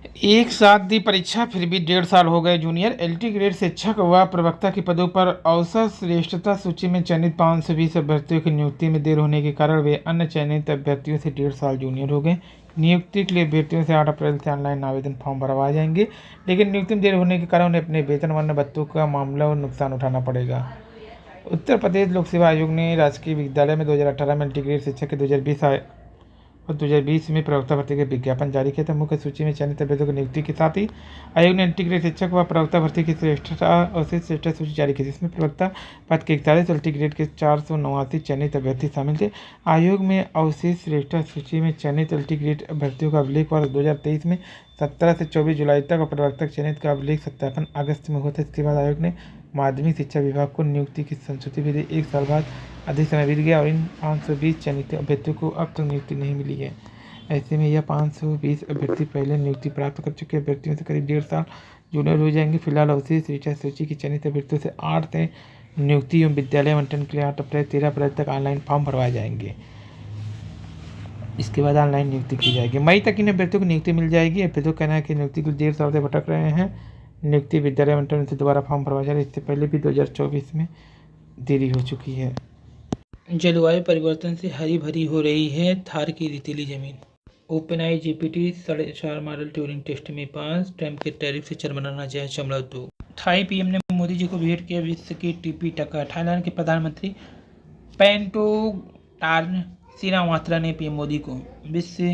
एक साथ दी परीक्षा फिर भी 1.5 साल हो गए जूनियर एलटी ग्रेड शिक्षक व प्रवक्ता के पदों पर औसत श्रेष्ठता सूची में चयनित 520 अभ्यर्थियों की नियुक्ति में देर होने के कारण वे अन्य चयनित अभ्यर्थियों से 1.5 साल जूनियर हो गए। नियुक्ति के लिए अभ्यर्थियों से 8 अप्रैल से ऑनलाइन आवेदन फॉर्म भरवाए जाएंगे, लेकिन नियुक्ति में देर होने के कारण उन्हें अपने वेतन वर्ण भत्तों का मामला और नुकसान उठाना पड़ेगा। उत्तर प्रदेश लोक सेवा आयोग ने राजकीय विद्यालय में 2018 में एलटी ग्रेड शिक्षक के 2020 और 2020 में प्रवक्ता भर्ती का विज्ञापन जारी किया था। मुख्य सूची में चयनित अभ्यर्थियों की नियुक्ति के साथ ही आयोग ने इंटीग्रेट शिक्षक व प्रवक्ता भर्ती की श्रेष्ठता और श्रेष्ठ सूची जारी की, जिसमें प्रवक्ता पद के 41 और इंटीग्रेट के 489 चयनित अभ्यर्थी शामिल थे। आयोग में अवशेष श्रेष्ठता सूची में चयनित इंटीग्रेट अभ्यर्थियों का अभिलेख वर्ष 2023 में 17 से 24 जुलाई तक और प्रवक्ता चयनित का अभिलेख 57 अगस्त में हुआ था। इसके बाद आयोग ने माध्यमिक शिक्षा विभाग को नियुक्ति की संस्तुति भी दी। 1 साल बाद अधिक समय बीत गया और इन 520 चयनित अभ्यर्थियों को अब तक नियुक्ति नहीं मिली है। ऐसे में यह 520 अभ्यर्थी पहले नियुक्ति प्राप्त कर चुके अभ्यर्थियों से करीब 1.5 साल जूनियर हो जाएंगे। फिलहाल अवशेष शिक्षा सूची की चयनित अभ्यर्थियों से 8 से नियुक्ति एवं विद्यालय आवंटन के लिए 8 अप्रैल 13 अप्रैल तक ऑनलाइन फॉर्म भरवाए जाएंगे। इसके बाद ऑनलाइन नियुक्ति की जाएगी। मई तक इन अभ्यर्थियों को नियुक्ति मिल जाएगी। अभ्यर्थियों का कहना है कि नियुक्ति के लिए 1.5 साल से भटक रहे हैं। नियुक्ति विद्यालय आवंटन से दोबारा फॉर्म भरवाया जा रहा है। इससे पहले भी 2024 में देरी हो चुकी है। जलवायु परिवर्तन से हरी भरी हो रही है थार की रेतीली जमीन। OpenAI GPT 4.5 model Turing test में पास। ट्रम्प के टैरिफ से चरमराना जाए 2। थाई पीएम ने मोदी जी को भेंट किया विश्व की टीपी टका। थाईलैंड के प्रधानमंत्री पेंटोटार्न सिनावात्रा ने पीएम मोदी को विश्व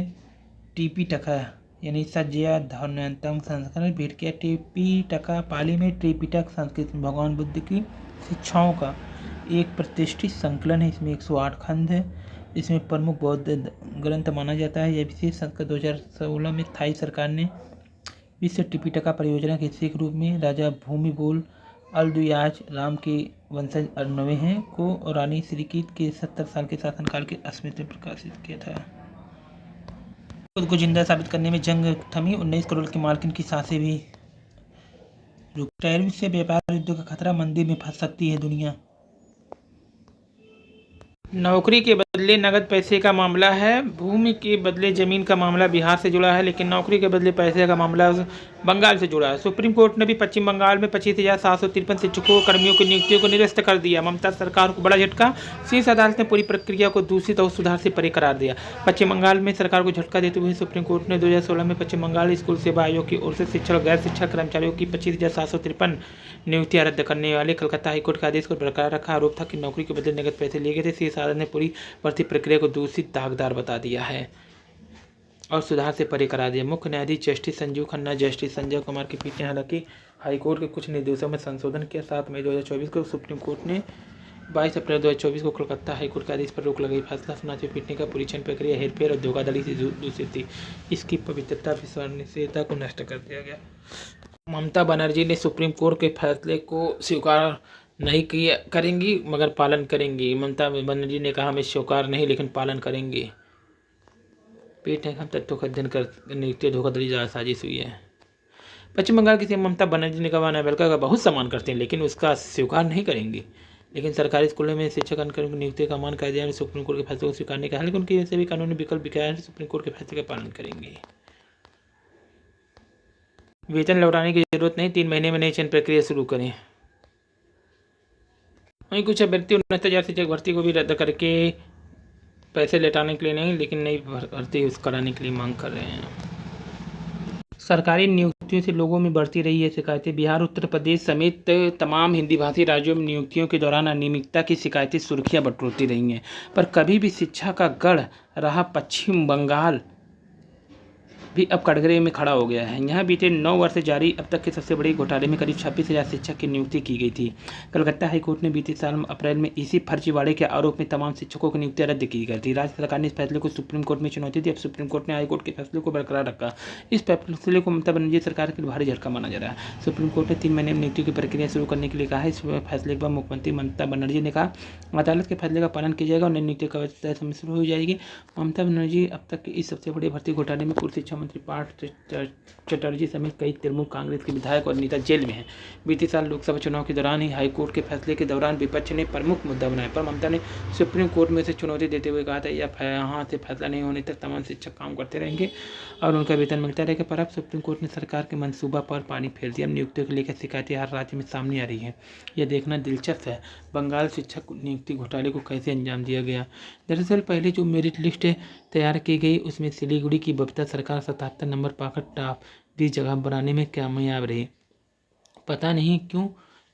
टीपी टका यानी सज्जया ध्वन्यंतम संस्करण भेंट किया। टीपी टका पाली में त्रिपिटक संस्कृत में भगवान बुद्ध की शिक्षाओं का एक प्रतिष्ठित संकलन है। इसमें 108 खंड है। इसमें प्रमुख बौद्ध ग्रंथ माना जाता है। यह विशेष संस्करण 2016 में थाई सरकार ने विश्व त्रिपिटका परियोजना के हिस्से के रूप में राजा भूमिबोल अल्दुयाज राम के वंशज 98 हैं को और रानी सिरिकीत के 70 साल के शासनकाल के स्मृति में प्रकाशित किया था। खुद को जिंदा साबित करने में जंग थमी। 19 करोड़ की मार्किन की सांसें भी रुक। टैरिफ से व्यापार युद्ध का खतरा। मंदी में फंस सकती है दुनिया। नौकरी के बदले नगद पैसे का मामला है। भूमि के बदले जमीन का मामला बिहार से जुड़ा है, लेकिन नौकरी के बदले पैसे का मामला बंगाल से जुड़ा है। सुप्रीम कोर्ट ने भी पश्चिम बंगाल में 25,753 शिक्षकों कर्मियों की नियुक्तियों को निरस्त कर दिया। ममता सरकार को बड़ा झटका। शीर्ष अदालत ने पूरी प्रक्रिया को दूषित और सुधार से परे करार दिया। पश्चिम बंगाल में सरकार को झटका देते हुए सुप्रीम कोर्ट ने 2016 में पश्चिम बंगाल स्कूल सेवा आयोग की ओर से शिक्षक और गैर शिक्षक कर्मचारियों की 25,753 नियुक्तियां रद्द करने वाले कलकत्ता हाईकोर्ट के आदेश को बरकरार रखा। आरोप था कि नौकरी के बदले नगद पैसे लिए गए थे। शीर्ष अदालत ने पूरी भर्ती प्रक्रिया को दूषित, दागदार बता दिया है और सुधार से परे करा दिया। मुख्य न्यायाधीश जस्टिस संजीव खन्ना, जस्टिस संजय कुमार की पीठ ने हालांकि हाईकोर्ट के कुछ निर्देशों में संशोधन किया। 7 मई 2024 को सुप्रीम कोर्ट ने 22 अप्रैल 2024 को कलकत्ता हाईकोर्ट के आदेश पर रोक लगाई। फैसला सुनाते हुए पीठ ने कहा पूरी चयन प्रक्रिया हेरफेर और धोखाधड़ी से दूषित थी। इसकी पवित्रता, विश्वसनीयता को नष्ट कर दिया गया। ममता बनर्जी ने सुप्रीम कोर्ट के फैसले को स्वीकार नहीं किया करेंगी मगर पालन करेंगी। ममता बनर्जी ने कहा हमें स्वीकार नहीं लेकिन पालन करेंगे। पीठ ने हम तथ्यों का अध्ययन कर नियुक्ति धोखाधड़ी साजिश हुई है। पश्चिम बंगाल की सीएम ममता बनर्जी ने कहा नाबालिका का बहुत सम्मान करते हैं लेकिन उसका स्वीकार नहीं करेंगी। लेकिन सरकारी स्कूलों में शिक्षक कर्मचारियों की नियुक्ति का मान कायदे में सुप्रीम कोर्ट के फैसले को स्वीकार नहीं किया, लेकिन उनके सभी कानूनी विकल्प विकास सुप्रीम कोर्ट के फैसले का पालन करेंगे। वेतन लौटाने की जरूरत नहीं, 3 महीने में नई चयन प्रक्रिया शुरू करें। वहीं कुछ अभ्यर्थी 69,000 शिक्षक भर्ती को भी रद्द करके पैसे लौटाने के लिए नहीं लेकिन नई भर्ती कराने के लिए मांग कर रहे हैं। सरकारी नियुक्तियों से लोगों में बढ़ती रही है शिकायतें। बिहार, उत्तर प्रदेश समेत तमाम हिंदी भाषी राज्यों में नियुक्तियों के दौरान अनियमितता की शिकायतें सुर्खियां बटोरती रही हैं, पर कभी भी शिक्षा का गढ़ रहा पश्चिम बंगाल भी अब कटघरे में खड़ा हो गया है। यहाँ बीते 9 वर्ष से जारी अब तक के सबसे बड़े घोटाले में करीब 26,000 शिक्षक की नियुक्ति की गई थी। कलकत्ता हाईकोर्ट ने बीते साल अप्रैल में इसी फर्जीवाड़े के आरोप में तमाम शिक्षकों की नियुक्तियां रद्द की गई थी। राज्य सरकार ने इस फैसले को सुप्रीम कोर्ट में चुनौती दी। अब सुप्रीम कोर्ट ने हाईकोर्ट के फैसले को बरकरार रखा। इस फैसले को ममता बनर्जी सरकार के लिए भारी झटका माना जा रहा है। सुप्रीम कोर्ट ने 3 महीने में नियुक्ति की प्रक्रिया शुरू करने के लिए कहा है। इस फैसले के बाद मुख्यमंत्री ममता बनर्जी ने कहा अदालत के फैसले का पालन किया जाएगा और नई नियुक्ति का समय शुरू हो जाएगी। ममता बनर्जी अब तक इस सबसे बड़े भर्ती घोटाले में पूर्व शिक्षा मंत्री पार्थ चटर्जी समेत कई तृणमूल कांग्रेस के विधायक और नेता जेल में हैं। बीते साल लोकसभा चुनाव के दौरान ही हाईकोर्ट के फैसले के दौरान विपक्ष ने प्रमुख मुद्दा बनाया, पर ममता ने सुप्रीम कोर्ट में से चुनौती देते हुए कहा था यहाँ से फैसला नहीं होने तक तमाम शिक्षक काम करते रहेंगे और उनका वेतन मिलता रहेगा। पर अब सुप्रीम कोर्ट ने सरकार के मंसूबा पर पानी फेर दिया। नियुक्तियों को लेकर शिकायतें हर राज्य में सामने आ रही है। यह देखना दिलचस्प है बंगाल शिक्षक नियुक्ति घोटाले को कैसे अंजाम दिया गया। दरअसल पहले जो मेरिट लिस्ट तैयार की गई उसमें सिलीगुड़ी की बबीता सरकार 77 नंबर पाकर टॉप 20 जगह बनाने में कामयाब रही। पता नहीं क्यों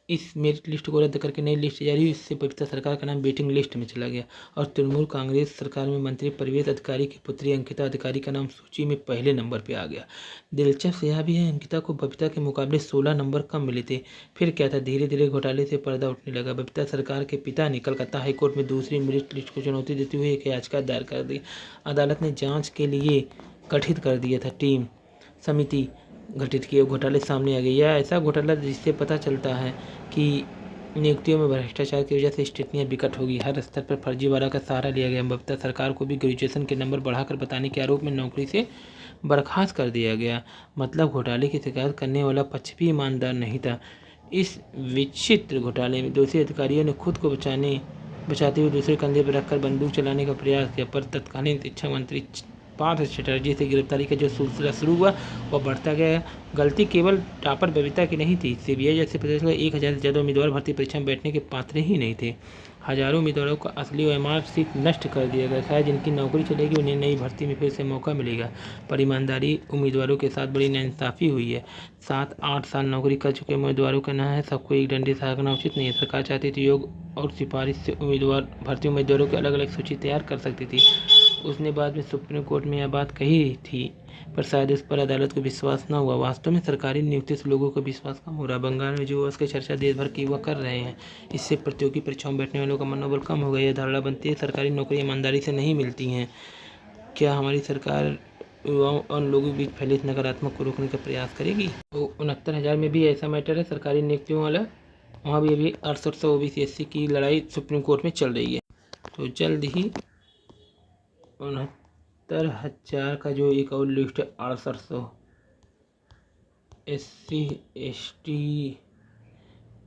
इस मेरिट लिस्ट को रद्द करके नई लिस्ट जारी हुई। इससे बबीता सरकार का नाम वेटिंग लिस्ट में चला गया और तृणमूल कांग्रेस सरकार में मंत्री परवेज अधिकारी की पुत्री अंकिता अधिकारी का नाम सूची में पहले नंबर पर आ गया। दिलचस्प यह भी है अंकिता को बबीता के मुकाबले 16 नंबर कम मिले थे। फिर क्या था, धीरे धीरे घोटाले से पर्दा उठने लगा। बबीता सरकार के पिता ने कलकत्ता हाईकोर्ट में दूसरी मेरिट लिस्ट को चुनौती देते हुए एक याचिका दायर कर दी। अदालत ने जाँच के लिए गठित कर दिया था टीम समिति गठित किए। घोटाले सामने आ गए। यह ऐसा घोटाला जिससे पता चलता है कि नियुक्तियों में भ्रष्टाचार की वजह से स्थितियाँ विकट होगी। हर स्तर पर फर्जीवाड़ा का सहारा लिया गया। बबीता सरकार को भी ग्रेजुएशन के नंबर बढ़ाकर बताने के आरोप में नौकरी से बर्खास्त कर दिया गया। मतलब घोटाले की शिकायत करने वाला पक्ष भी ईमानदार नहीं था। इस विचित्र घोटाले में दोषी अधिकारियों ने खुद को बचाते हुए दूसरे कंधे पर रखकर बंदूक चलाने का प्रयास किया, पर तत्कालीन शिक्षा मंत्री पार्थ चटर्जी से गिरफ्तारी का जो सिलसिला शुरू हुआ वह बढ़ता गया। गलती केवल टॉपर बबीता की नहीं थी। सीबीआई जैसे प्रदेश में 1000 से ज़्यादा उम्मीदवार भर्ती परीक्षा में बैठने के पात्र ही नहीं थे। हजारों उम्मीदवारों का असली ओएमआर सीट नष्ट कर दिया गया। शायद जिनकी नौकरी चलेगी उन्हें नई भर्ती में फिर से मौका मिलेगा, पर ईमानदारी उम्मीदवारों के साथ बड़ी नाइंसाफ़ी हुई है। 7-8 साल नौकरी कर चुके उम्मीदवारों का ना है सबको एक डंडे से हाँकना उचित नहीं है। सरकार चाहती थी योग और सिफारिश से भर्ती उम्मीदवारों की अलग अलग सूची तैयार कर सकती थी। उसने बाद में सुप्रीम कोर्ट में यह बात कही थी, पर शायद उस पर अदालत को विश्वास न हुआ। वास्तव में सरकारी नियुक्ति से लोगों का विश्वास कम हो रहा। बंगाल में जो उसकी चर्चा देश भर की युवा कर रहे हैं, इससे प्रतियोगी परीक्षाओं में बैठने वालों का मनोबल कम हो गया। यह धारणा बनती है सरकारी नौकरी ईमानदारी से नहीं मिलती हैं। क्या हमारी सरकार युवाओं और लोगों के बीच फैले इस नकारात्मक को रोकने का प्रयास करेगी? तो 69,000 में भी ऐसा मैटर है सरकारी नियुक्तियों वाला। वहाँ भी अभी 6800 OBC SC की लड़ाई सुप्रीम कोर्ट में चल रही है। तो जल्द ही 69,000 का जो एक और लिस्ट है 6800 SC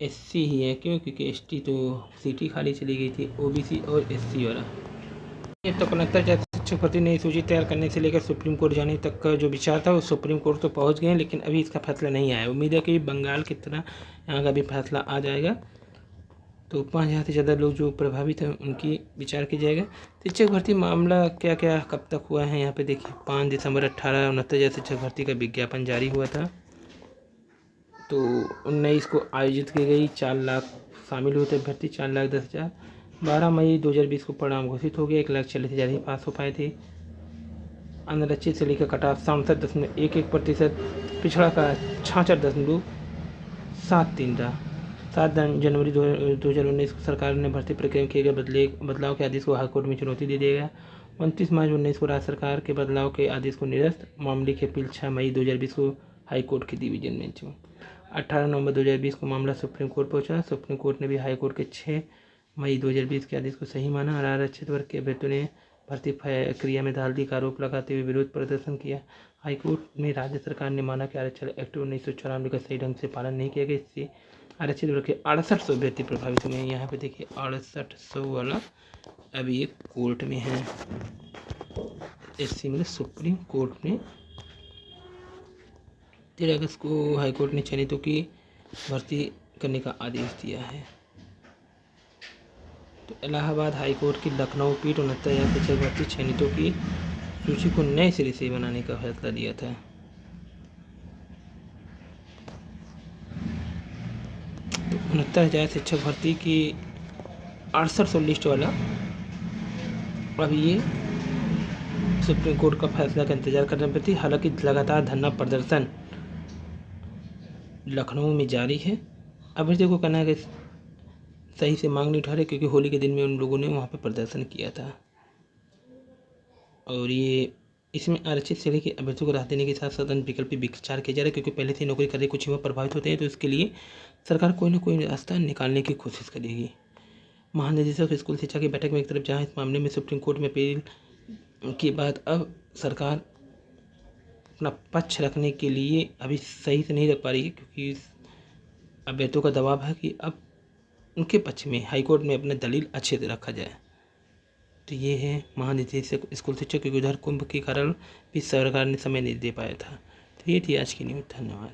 SC ही है। क्यों? क्योंकि ST तो सीट ही खाली चली गई थी। OBC और SC वाला। अब तक 69,000 शिक्षक भर्ती नई सूची तैयार करने से लेकर सुप्रीम कोर्ट जाने तक का जो विचार था वो सुप्रीम कोर्ट तो पहुंच गए हैं, लेकिन अभी इसका फैसला नहीं आया। उम्मीद है कि बंगाल की तरह यहाँ का भी फैसला आ जाएगा। तो 5,000 से ज़्यादा लोग जो प्रभावित हैं उनकी विचार किया जाएगा। शिक्षक भर्ती मामला क्या क्या कब तक हुआ है यहाँ पे देखिए। 5 दिसंबर 69,000 शिक्षक भर्ती का विज्ञापन जारी हुआ था। तो 19 को आयोजित की गई। 4 लाख शामिल हुए थे भर्ती, 4,10,000। 12 मई 2020 को परिणाम घोषित हो गया। 1,40,000 ही पास हो पाए थे। अनारक्षित से लेकर कटा 67.11%, पिछड़ा का 66.73 था। 7 जनवरी 2019 को सरकार ने भर्ती प्रक्रिया में किए गए बदलाव के आदेश को हाईकोर्ट में चुनौती दे दिया गया। 29 मार्च 2019 को राज्य सरकार के बदलाव के आदेश को निरस्त। मामले की अपील 6 मई 2020 को हाईकोर्ट की डिवीजन बेंच में। 18 नवंबर 2020 को मामला सुप्रीम कोर्ट पहुंचा। सुप्रीम कोर्ट ने भी हाईकोर्ट के 6 मई 2020 के आदेश को सही माना और आरक्षित वर्ग के अभ्यर्थियों ने भर्ती प्रक्रिया में धांधली का आरोप लगाते हुए विरोध प्रदर्शन किया। हाईकोर्ट में राज्य सरकार ने माना कि आरक्षण एक्ट 1994 का सही ढंग से पालन नहीं किया गया। इससे आरक्षित वर्ग के 6800 अभ्यर्थी प्रभावित हुए हैं। यहाँ पे देखिए 6800 वाला अभी ये कोर्ट में है। SC में सुप्रीम कोर्ट ने 13 अगस्त को हाईकोर्ट ने चयनितों की भर्ती करने का आदेश दिया है। तो इलाहाबाद हाईकोर्ट की लखनऊ पीठ 69,000 शिक्षक भर्ती चयनितों की सूची को नए सिरे से बनाने का फैसला दिया था। तो 69,000 शिक्षक भर्ती की 6800 लिस्ट वाला अभी ये सुप्रीम कोर्ट का फैसला का इंतजार करना पड़ती। हालांकि लगातार धरना प्रदर्शन लखनऊ में जारी है। अभ्यर्थियों को कहना है कि सही से मांग नहीं उठा रहे, क्योंकि होली के दिन में उन लोगों ने वहाँ पे प्रदर्शन किया था। और ये इसमें आरक्षित श्रेणी के अभ्यर्थियों को राहत देने के साथ साथ अन्य विकल्प विचार किया जा रहा है, क्योंकि पहले से नौकरी कर रहे कुछ युवा प्रभावित होते हैं। तो इसके लिए सरकार कोई ना कोई रास्ता निकालने की कोशिश करेगी। महानिदेशक स्कूल शिक्षा की बैठक में एक तरफ जहाँ इस मामले में सुप्रीम कोर्ट में अपील के बाद अब सरकार अपना पक्ष रखने के लिए अभी सही से नहीं रख पा रही है, क्योंकि अभ्यर्थियों का दबाव है कि अब उनके पक्ष में हाईकोर्ट में अपना दलील अच्छे से रखा जाए। तो ये है महानिदेशक स्कूल शिक्षा के उधर कुंभ के कारण भी सरकार ने समय नहीं दे पाया था। तो ये थी आज की न्यूज़। धन्यवाद।